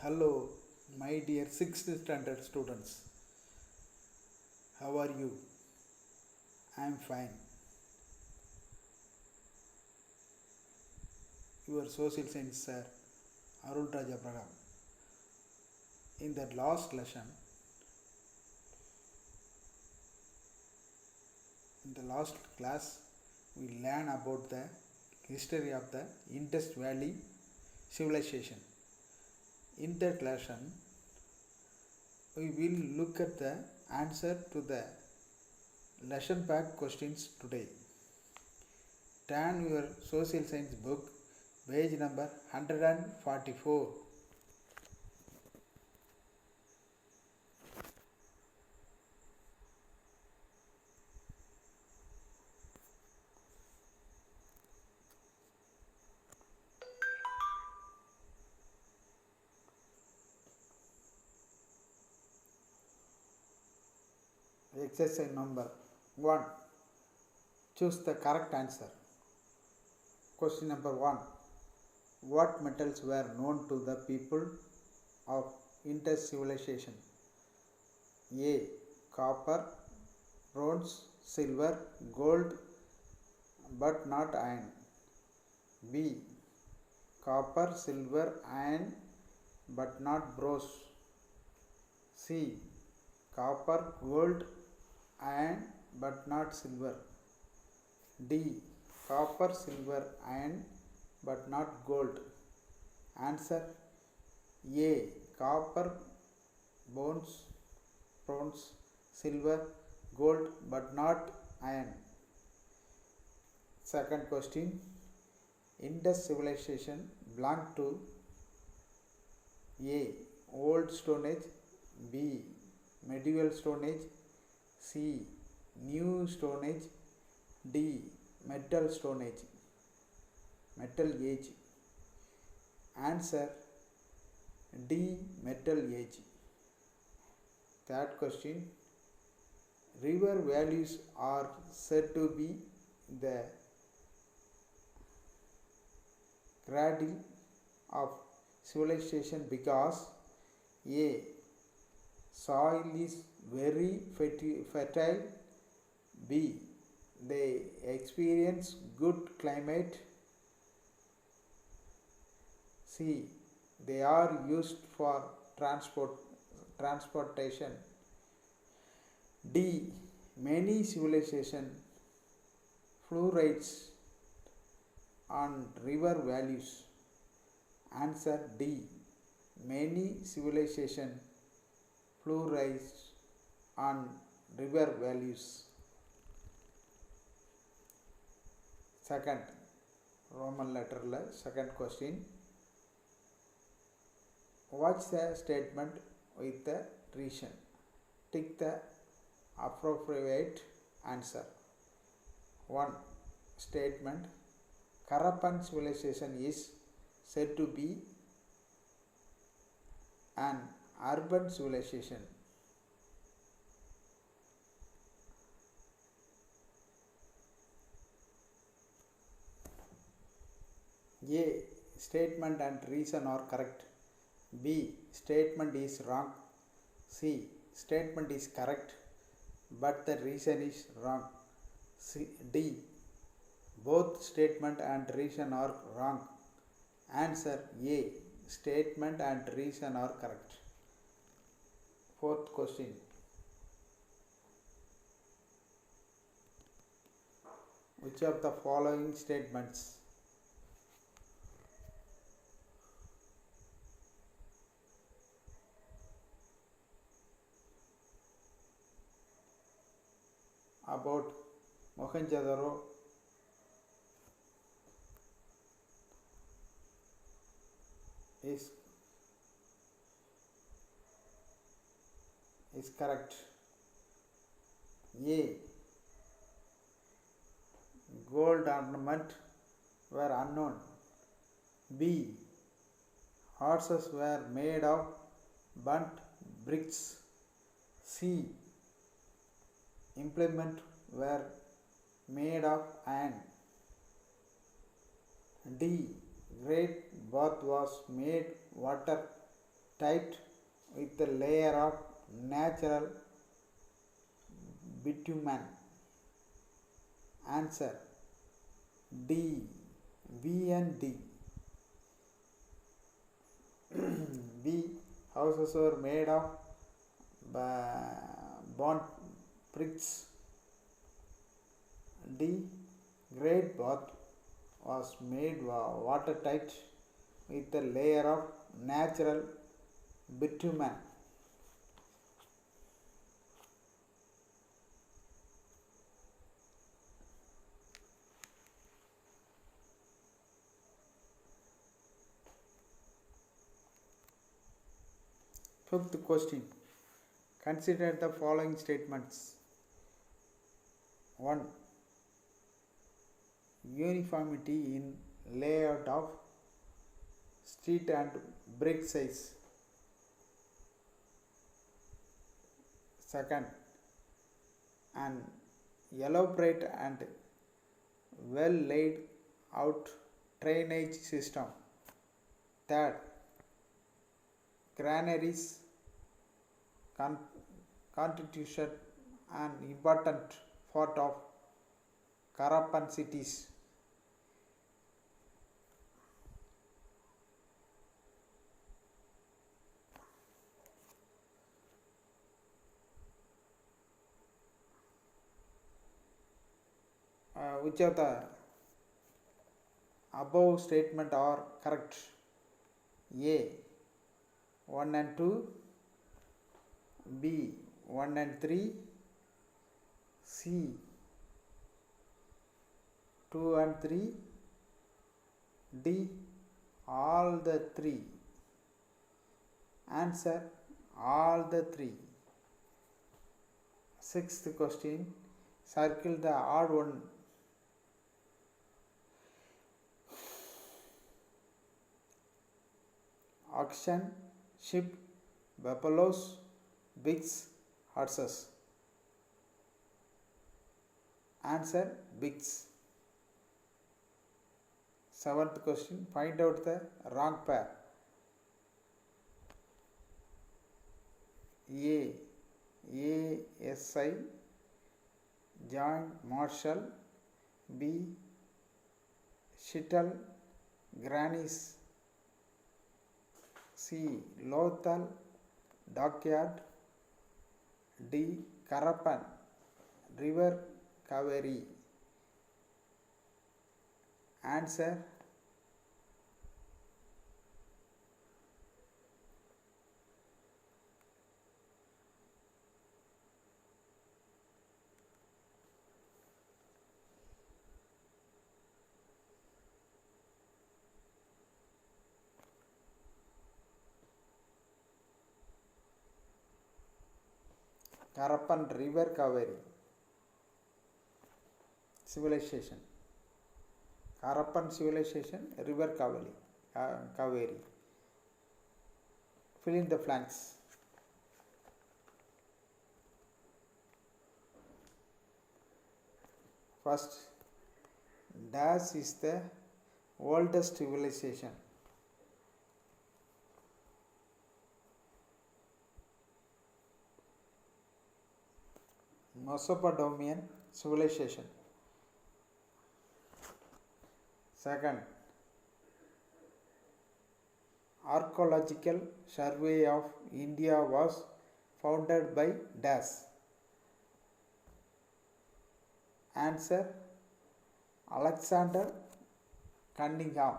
Hello, my dear 6th standard students. How are you? I am fine. Your social science sir, Arul Raja Pragam. In the last lesson, in the last class, we learn about the history of the Indus Valley civilization. In that lesson, we will look at the answer to the lesson pack questions today. Turn your social science book, page number 144. Exercise number 1. Choose the correct answer. Question number 1. What metals were known to the people of Indus civilization? A. Copper, bronze, silver, gold, but not iron. B. Copper, silver, iron, but not bronze. C. Copper, gold, iron, but not silver. D. Copper, silver, iron, but not gold. Answer A. Copper, bronze, silver, gold, but not iron. Second question. Indus civilization belonged to A. Old Stone Age, B. Medieval Stone Age, C. New Stone Age, D. Metal Stone Age. Metal Age. Answer D. Metal Age. Third question. River valleys are said to be the cradle of civilization because A. Soil is very fertile, B. They experience good climate, C. They are used for transportation, D. Many civilizations flourished on river valleys. Answer D. Many civilizations flourished on river valleys. Second, Roman letter second question. Watch the statement with the reason. Tick the appropriate answer. 1. Statement. Harappan civilization is said to be an urban civilization. A. Statement and reason are correct. B. Statement is wrong. C. Statement is correct, but the reason is wrong. D. Both statement and reason are wrong. Answer A. Statement and reason are correct. Fourth question. Which of the following statements about Mohenjo-daro is correct? A. Gold ornament were unknown. B. Horses were made of burnt bricks. C. Implements were made of iron. D. Great bath was made water tight with a layer of natural bitumen. Answer D. B and D. B. Houses were made of bond bricks. D. Great bath was made watertight with a layer of natural bitumen. Fifth question. Consider the following statements. 1. Uniformity in layout of street and brick size. Second, an elaborate and well laid out drainage system. Third, granaries constitution an important part of Harappan cities. Which of the above statement are correct? A. 1 and 2, B. 1 and 3, C. 2 and 3, D. all the 3. Answer all the 3. Sixth question. Circle the odd one. Auction, sheep, buffaloes, pigs, horses. Answer pigs. Seventh question. Find out the wrong pair. A. ASI John Marshall. B. Shittle Grannies. C. Lothal Dockyard. D. Harappan River Kaveri. Answer Harappan River Kaveri civilization. Harappan civilization, River Kaveri. Fill in the blanks. First, dash is the oldest civilization. Mesopotamian civilization. Second, Archaeological Survey of India was founded by dash. Answer Alexander Cunningham.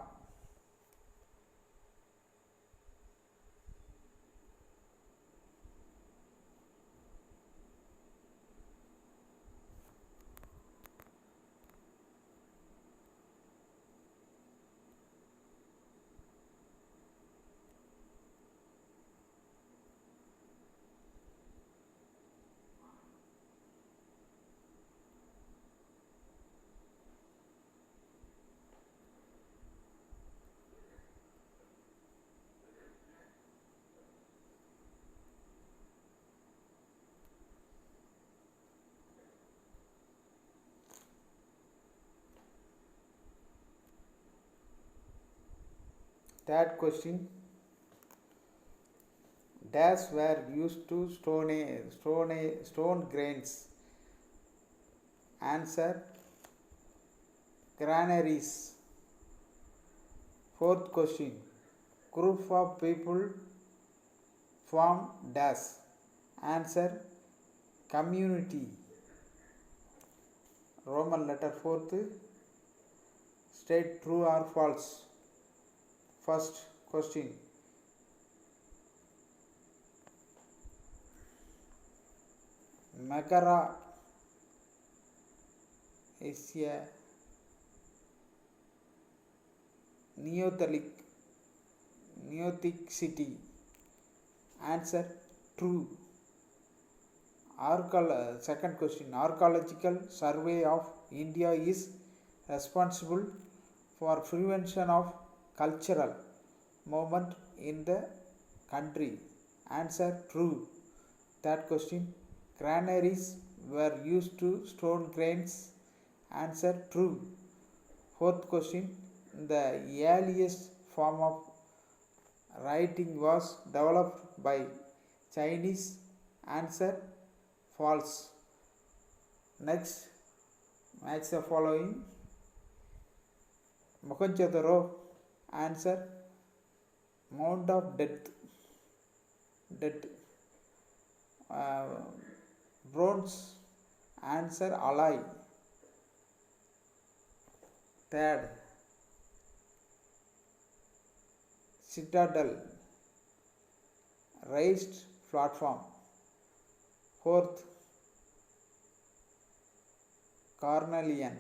Third question. Dash were used to stone grains. Answer granaries. Fourth question. Group of people form dash. Answer community. Roman letter fourth. State true or false. First question. Megara is a Neolithic city. Answer true. Second question. Archaeological survey of India is responsible for prevention of cultural movement in the country. Answer true. Third question. Granaries were used to store grains. Answer true. Fourth question. The earliest form of writing was developed by Chinese. Answer false. Next, match the following. Mohenjo-daro. Answer Mount of Death. Bronze. Answer alloy. Third, citadel, raised platform. Fourth, carnelian,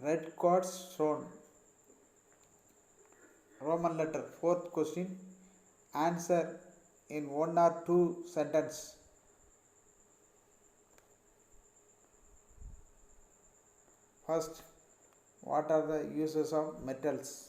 red quartz stone. Roman letter. Fourth question. Answer in one or two sentences. First, what are the uses of metals?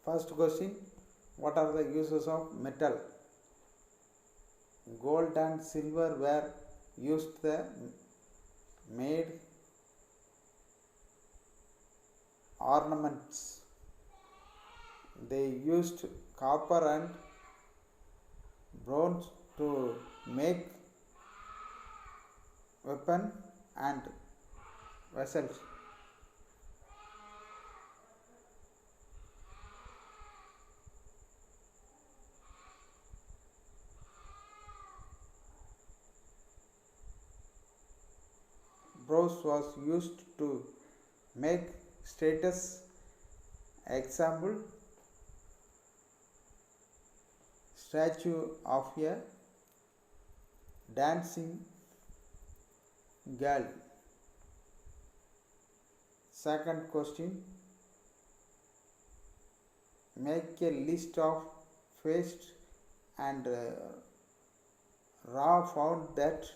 First question, what are the uses of metal? Gold and silver were used the made ornaments. They used copper and bronze to make weapon and vessels. Bronze was used to make statues. Example, statue of a dancing girl. Second question, make a list of fish and raw food that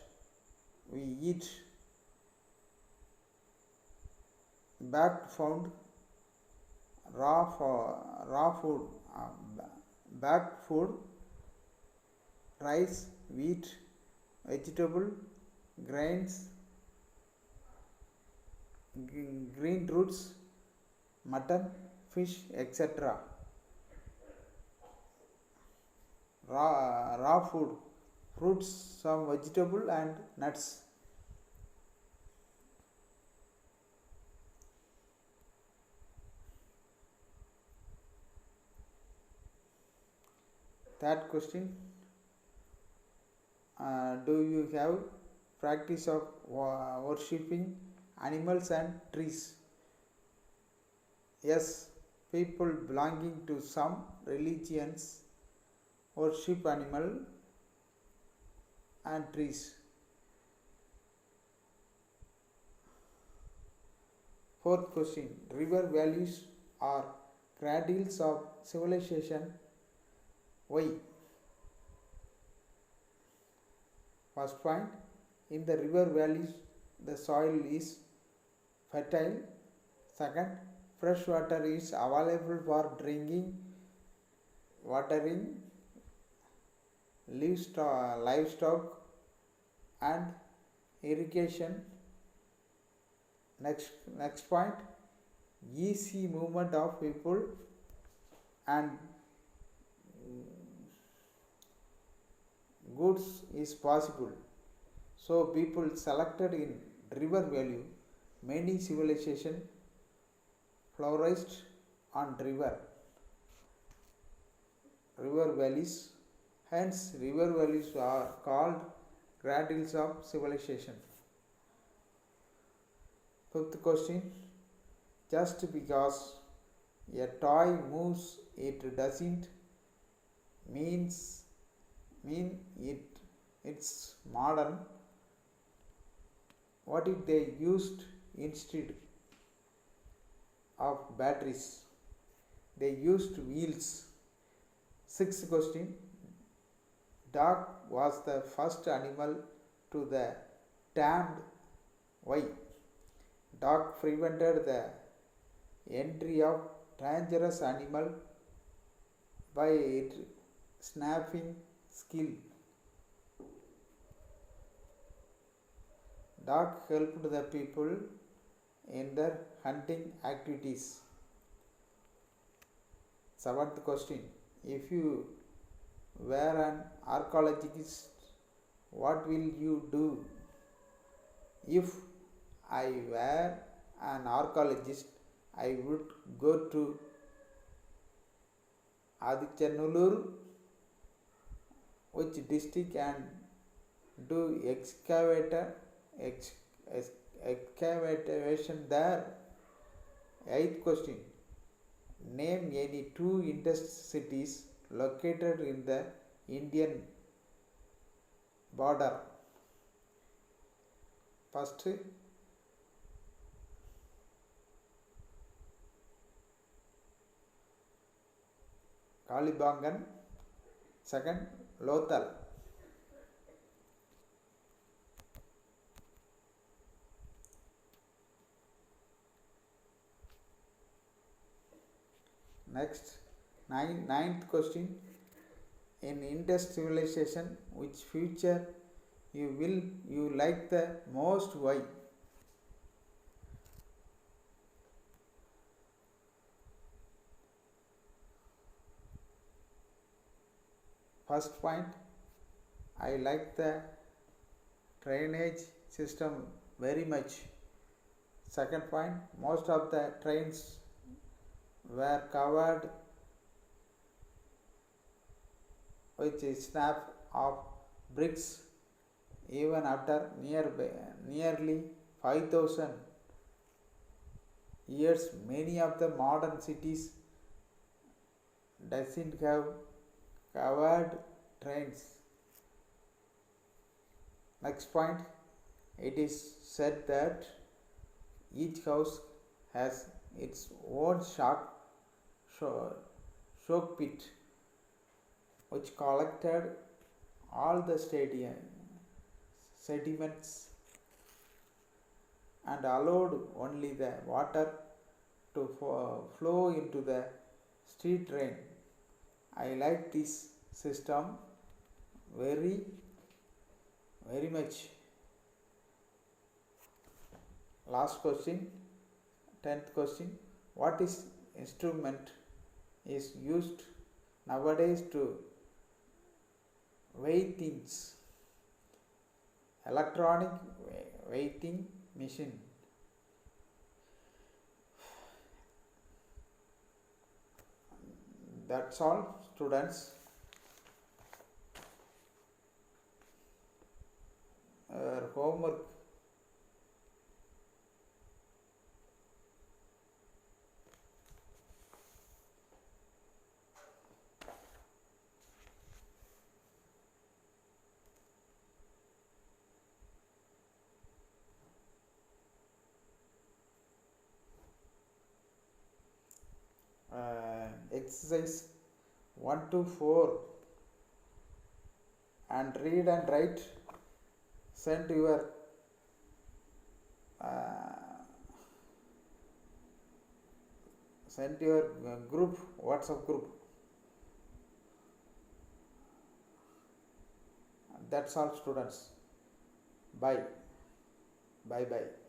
we eat. Backed food, raw food, backed food, rice, wheat, vegetable, grains, green roots, mutton, fish, etc. Raw food, fruits, some vegetable and nuts. Third question, do you have practice of worshipping animals and trees? Yes, people belonging to some religions worship animal and trees. Fourth question, river valleys are cradles of civilization. Why? First point, in the river valleys the soil is fertile. Second, Fresh water is available for drinking, watering, livestock and irrigation. Next point, easy movement of people and goods is possible. So people selected in river valley, many civilization flourished on river valleys. Hence river valleys are called cradles of civilization. Fifth question, just because a toy moves it doesn't mean it's modern. What if they used instead of batteries? They used wheels. Sixth question, dog was the first animal to the tamed. Why? Dog prevented the entry of dangerous animal by its snapping skill. Dog helped the people in their hunting activities. Seventh question, if you were an archaeologist, what will you do? If I were an archaeologist, I would go to Adichanallur, which district, and do excavation there. Eighth question, name any two Indus cities located in the Indian border. First, Kalibangan. Second, Lothal. Next, ninth question, in Indus civilization, which feature you like the most? Why? First point, I like the drainage system very much. Second point, most of the trains were covered with a slab of bricks even after nearly 5,000 years. Many of the modern cities doesn't have covered trains. Next point, it is said that each house has its own soak pit, which collected all the sediments and allowed only the water to flow into the street drain. I like this system very much. Last question, 10th question, what is instrument is used nowadays to weigh things? Electronic weighting machine. That's all, students. Homework. Exercise 1 to 4 and read and write. Send your Send to your group, WhatsApp group. That's all students. Bye. Bye bye.